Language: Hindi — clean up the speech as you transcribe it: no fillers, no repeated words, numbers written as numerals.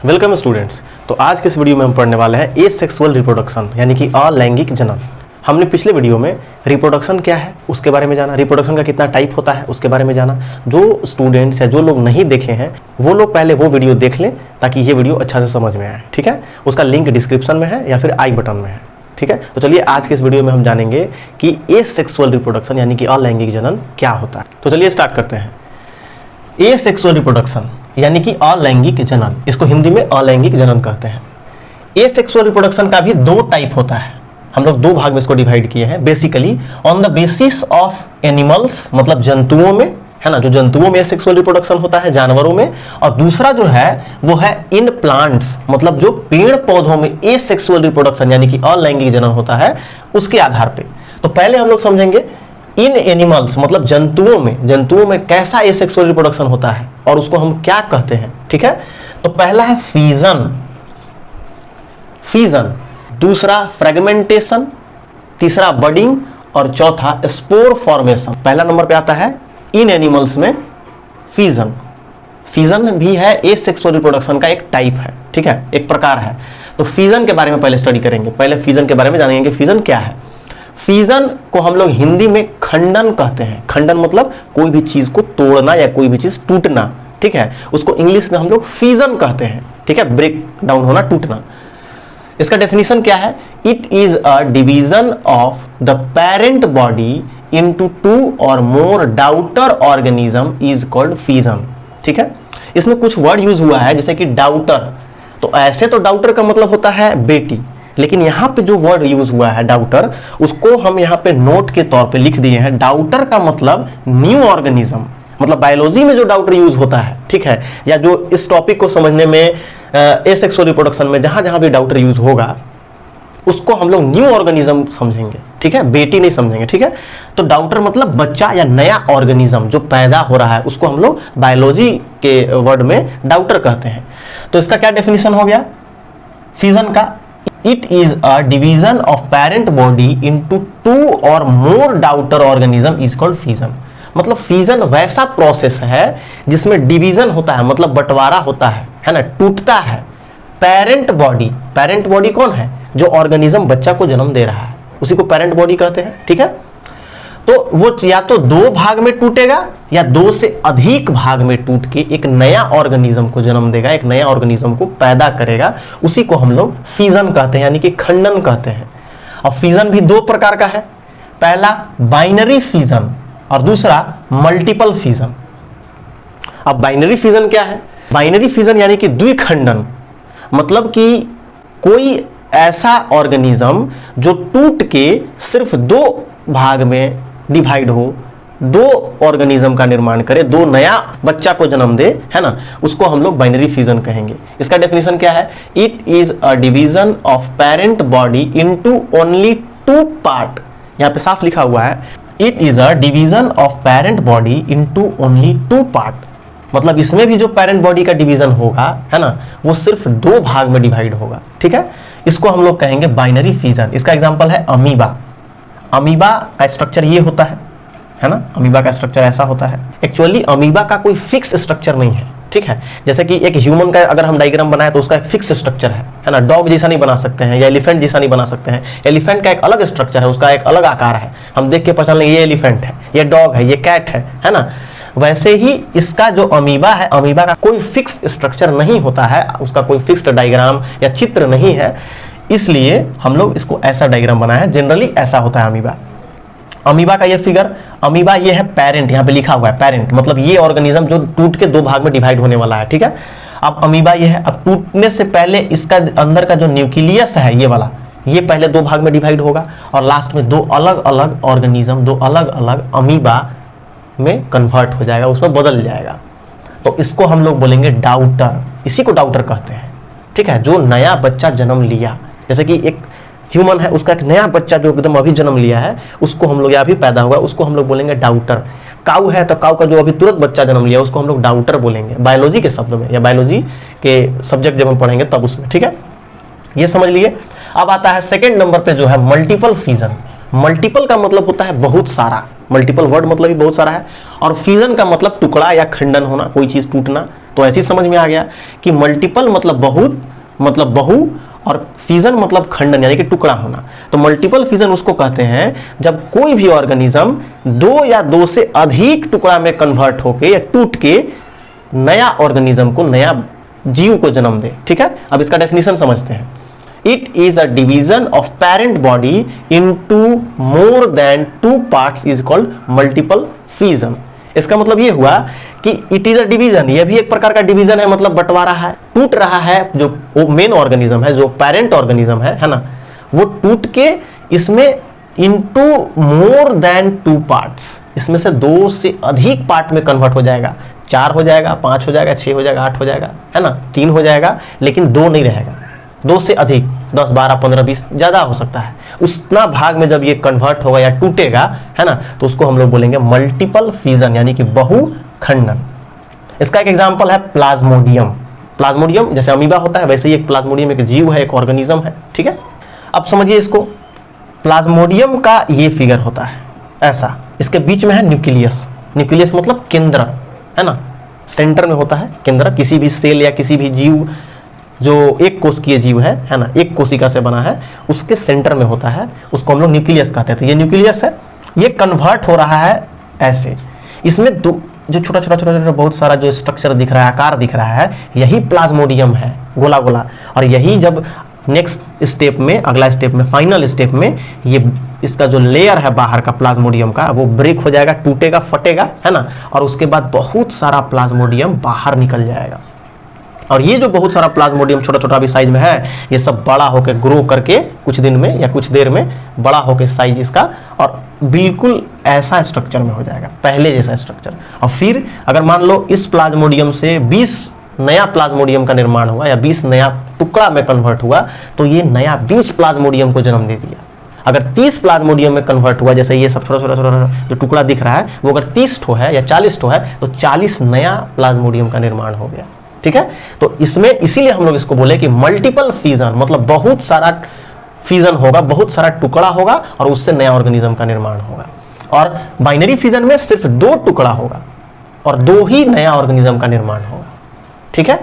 Welcome students. तो आज के इस वीडियो में हम पढ़ने वाले हैं एसेक्सुअल रिप्रोडक्शन यानी कि अलैंगिक जनन। हमने पिछले वीडियो में रिप्रोडक्शन क्या है उसके बारे में जाना, रिप्रोडक्शन का कितना टाइप होता है उसके बारे में जाना। जो स्टूडेंट्स या जो लोग नहीं देखे हैं वो लोग पहले वो वीडियो देख लें ताकि ये वीडियो अच्छा से समझ में आए। ठीक है, उसका लिंक डिस्क्रिप्शन में है या फिर आई बटन में है। ठीक है, तो चलिए आज के इस वीडियो में हम जानेंगे कि एसेक्सुअल रिप्रोडक्शन यानी कि अलैंगिक जनन क्या होता है। तो चलिए स्टार्ट करते हैं। एसेक्सुअल रिप्रोडक्शन यानी कि अलैंगिक जनन, इसको हिंदी में अलैंगिक जनन कहते हैं। एसेक्सुअल रिप्रोडक्शन का भी दो टाइप होता है। हम लोग दो भाग में इसको डिवाइड किए हैं। Basically on the basis of animals, मतलब जंतुओं में, है ना, जो जंतुओं में एसेक्सुअल रिप्रोडक्शन होता है, जानवरों में। और दूसरा जो है वो है इन प्लांट्स, मतलब जो पेड़ पौधों में एसेक्सुअल रिप्रोडक्शन यानी कि अलैंगिक जनन होता है उसके आधार पे। तो पहले हम लोग समझेंगे इन एनिमल्स मतलब जंतुओं में कैसा एसेक्सुअल रिप्रोडक्शन होता है और उसको हम क्या कहते हैं। ठीक है, तो पहला है फीजन, दूसरा फ्रेगमेंटेशन, तीसरा बडिंग और चौथा स्पोर फॉर्मेशन। पहला नंबर पे आता है इन एनिमल्स में फीजन भी है एसेक्सुअल रिप्रोडक्शन का एक टाइप है। ठीक है, एक प्रकार है। तो फीजन के बारे में पहले स्टडी करेंगे। पहले फीजन के बारे में जानेंगे फीजन क्या है। फीजन को हम लोग हिंदी में खंडन कहते हैं। खंडन मतलब कोई भी चीज को तोड़ना या कोई भी चीज टूटना। ठीक है, उसको इंग्लिश में हम लोग फीजन कहते हैं। ठीक है, ब्रेक डाउन होना, टूटना। इसका डेफिनेशन क्या है? It is a division of the parent body into two or more daughter organism is called fission. ठीक है, इसमें कुछ वर्ड यूज हुआ है जैसे कि डाउटर। तो ऐसे तो डाउटर का मतलब होता है बेटी, लेकिन यहां पे जो वर्ड यूज हुआ है डाउटर, उसको हम यहां पे नोट के तौर पे लिख दिए हैं। डाउटर का मतलब न्यू ऑर्गेनिज्म, मतलब बायोलॉजी में जो डाउटर यूज होता है। ठीक है, या जो इस टॉपिक को समझने में एसेक्सुअल रिप्रोडक्शन में जहां जहां भी डाउटर यूज होगा उसको हम लोग न्यू ऑर्गेनिज्म समझेंगे। ठीक है, बेटी नहीं समझेंगे। ठीक है, तो डाउटर मतलब बच्चा या नया ऑर्गेनिज्म जो पैदा हो रहा है उसको हम लोग बायोलॉजी के वर्ड में डाउटर कहते हैं। तो इसका क्या डेफिनेशन हो गया फीजन का? It is a division of parent body into two or more daughter organism is called fission। मतलब फिजन वैसा प्रोसेस है जिसमें डिवीजन होता है, मतलब बंटवारा होता है ना, टूटता है। पेरेंट बॉडी कौन है? जो ऑर्गेनिज्म बच्चा को जन्म दे रहा है उसी को पेरेंट बॉडी कहते हैं। ठीक है, तो वो या तो दो भाग में टूटेगा या दो से अधिक भाग में टूट के एक नया ऑर्गेनिज्म को जन्म देगा, एक नया ऑर्गेनिज्म को पैदा करेगा। उसी को हम लोग फिजन कहते हैं यानी कि खंडन कहते हैं। और फिजन भी दो प्रकार का है। पहला बाइनरी फिजन और दूसरा मल्टीपल फिजन। अब बाइनरी फिजन क्या है? बाइनरी फिजन यानी कि द्विखंडन, मतलब कि कोई ऐसा ऑर्गेनिज्म जो टूट के सिर्फ दो भाग में डिवाइड हो, दो ऑर्गेनिज्म का निर्माण करे, दो नया बच्चा को जन्म दे, है ना, उसको हम लोग बाइनरी फिजन कहेंगे। इसका डेफिनेशन क्या है? It is a division of parent body into only two part. यहां पे साफ लिखा हुआ है it is a division of parent body into only two part. मतलब इसमें भी जो पेरेंट बॉडी का डिवीजन होगा, है ना, वो सिर्फ दो भाग में डिवाइड होगा। ठीक है, इसको हम लोग कहेंगे बाइनरी फिजन। इसका एग्जांपल है अमीबा का स्ट्रक्चर ये होता है ना, अमीबा का स्ट्रक्चर ऐसा होता है। एक्चुअली अमीबा का कोई फिक्स स्ट्रक्चर नहीं है। ठीक है, जैसे कि एक ह्यूमन का अगर हम डायग्राम बनाए तो उसका एक फिक्स स्ट्रक्चर है ना। डॉग जैसा नहीं बना सकते हैं या एलिफेंट जैसा नहीं बना सकते हैं। एलिफेंट का एक अलग स्ट्रक्चर है, उसका एक अलग आकार है, हम देख के पहचान लेंगे ये एलिफेंट है, ये डॉग है, ये कैट है ना। वैसे ही इसका जो अमीबा है, अमीबा का कोई फिक्स स्ट्रक्चर नहीं होता है, उसका कोई फिक्स्ड डायग्राम या चित्र नहीं है, इसलिए हम लोग इसको ऐसा डायग्राम बनाया है। जनरली ऐसा होता है अमीबा का ये फिगर। अमीबा ये है पेरेंट, यहाँ पे लिखा हुआ है पेरेंट, मतलब ये ऑर्गेनिज्म जो टूट के दो भाग में डिवाइड होने वाला है। ठीक है, अब अमीबा ये है। अब टूटने से पहले इसका अंदर का जो न्यूक्लियस है ये वाला, ये पहले दो भाग में डिवाइड होगा और लास्ट में दो अलग अलग ऑर्गेनिज्म, दो अलग अलग अमीबा में कन्वर्ट हो जाएगा, उसमें बदल जाएगा। तो इसको हम लोग बोलेंगे डाउटर। इसी को डाउटर कहते हैं। ठीक है, जो नया बच्चा जन्म लिया, जैसे कि एक ह्यूमन है, उसका एक नया बच्चा जो एकदम अभी जन्म लिया है, उसको हम लोग, या अभी पैदा हुआ, उसको हम लोग बोलेंगे डाउटर। काऊ है तो काऊ का जो अभी तुरंत बच्चा जन्म लिया उसको हम लोग डाउटर बोलेंगे, बायोलॉजी के शब्द में या बायोलॉजी के सब्जेक्ट जब हम पढ़ेंगे तब उसमें। ठीक है, ये समझ लिए। अब आता है सेकेंड नंबर पे जो है मल्टीपल फिजन। मल्टीपल का मतलब होता है बहुत सारा, मल्टीपल वर्ड मतलब ही बहुत सारा है, और फिजन का मतलब टुकड़ा या खंडन होना, कोई चीज टूटना। तो तो ऐसी समझ में आ गया कि मल्टीपल मतलब बहुत, मतलब बहु, और फिजन मतलब खंडन यानी कि टुकड़ा होना। तो मल्टीपल फिजन उसको कहते हैं जब कोई भी ऑर्गेनिज्म दो या दो से अधिक टुकड़ा में कन्वर्ट होके या टूट के नया ऑर्गेनिज्म को, नया जीव को जन्म दे। ठीक है, अब इसका डेफिनेशन समझते हैं। It is a division of parent body into more than 2 parts is called multiple fission. इसका मतलब ये हुआ कि इट इज अ डिवीजन, यह भी एक प्रकार का डिवीजन है, मतलब बंटवारा है, टूट रहा है। जो मेन ऑर्गेनिज्म है, जो पेरेंट ऑर्गेनिज्म है ना, वो टूट के इसमें इनटू मोर देन 2 पार्ट्स, इसमें से 2 से अधिक पार्ट में कन्वर्ट हो जाएगा। 4 हो जाएगा, 5 हो जाएगा, 6 हो जाएगा, 8 हो जाएगा, है ना, 3 हो जाएगा, लेकिन 2 नहीं रहेगा। 2 से अधिक 10, 12, 15, 20 ज्यादा हो सकता है। उतना भाग में जब ये कन्वर्ट होगा या टूटेगा, है ना, तो उसको हम लोग बोलेंगे मल्टीपल फिजन यानी कि बहुखंडन। इसका एक एग्जांपल है प्लाज्मोडियम। प्लाज्मोडियम जैसे अमीबा होता है वैसे ही एक प्लाज्मोडियम एक जीव है, एक ऑर्गेनिज्म है। ठीक है, अब समझिए इसको। प्लाज्मोडियम का ये फिगर होता है ऐसा, इसके बीच में है न्यूक्लियस। न्यूक्लियस मतलब केंद्र, है ना, सेंटर में होता है केंद्र। किसी भी सेल या किसी भी जीव जो एक कोशिकीय जीव है ना, एक कोशिका से बना है, उसके सेंटर में होता है, उसको हम लोग न्यूक्लियस कहते हैं। तो ये न्यूक्लियस है, ये कन्वर्ट हो रहा है ऐसे। इसमें जो छोटा छोटा बहुत सारा जो स्ट्रक्चर दिख रहा है, आकार दिख रहा है, यही प्लाज्मोडियम है, गोला गोला। और यही जब नेक्स्ट स्टेप में, अगला स्टेप में, फाइनल स्टेप में, ये इसका जो लेयर है बाहर का प्लाज्मोडियम का, वो ब्रेक हो जाएगा, टूटेगा, फटेगा, है ना, और उसके बाद बहुत सारा प्लाज्मोडियम बाहर निकल जाएगा। और ये जो बहुत सारा प्लाज्मोडियम छोटा छोटा भी साइज में है, ये सब बड़ा होकर ग्रो करके कुछ दिन में या कुछ देर में बड़ा होकर साइज इसका, और बिल्कुल ऐसा स्ट्रक्चर में हो जाएगा, पहले जैसा स्ट्रक्चर। और फिर अगर मान लो इस प्लाज्मोडियम से 20 नया प्लाज्मोडियम का निर्माण हुआ या 20 नया टुकड़ा में कन्वर्ट हुआ, तो ये नया 20 प्लाज्मोडियम को जन्म दे दिया। अगर 30 प्लाज्मोडियम में कन्वर्ट हुआ, जैसे ये सब छोटा छोटा जो टुकड़ा दिख रहा है, वो अगर 30 ठो है या 40 ठो है, तो 40 नया प्लाज्मोडियम का निर्माण हो गया। ठीक है, तो इसमें इसीलिए हम लोग इसको बोले कि मल्टीपल फिजन, मतलब बहुत सारा फिजन होगा, बहुत सारा टुकड़ा होगा और उससे नया ऑर्गेनिज्म का निर्माण होगा। और बाइनरी फिजन में सिर्फ 2 टुकड़ा होगा और 2 ही नया ऑर्गेनिज्म का निर्माण होगा। ठीक है।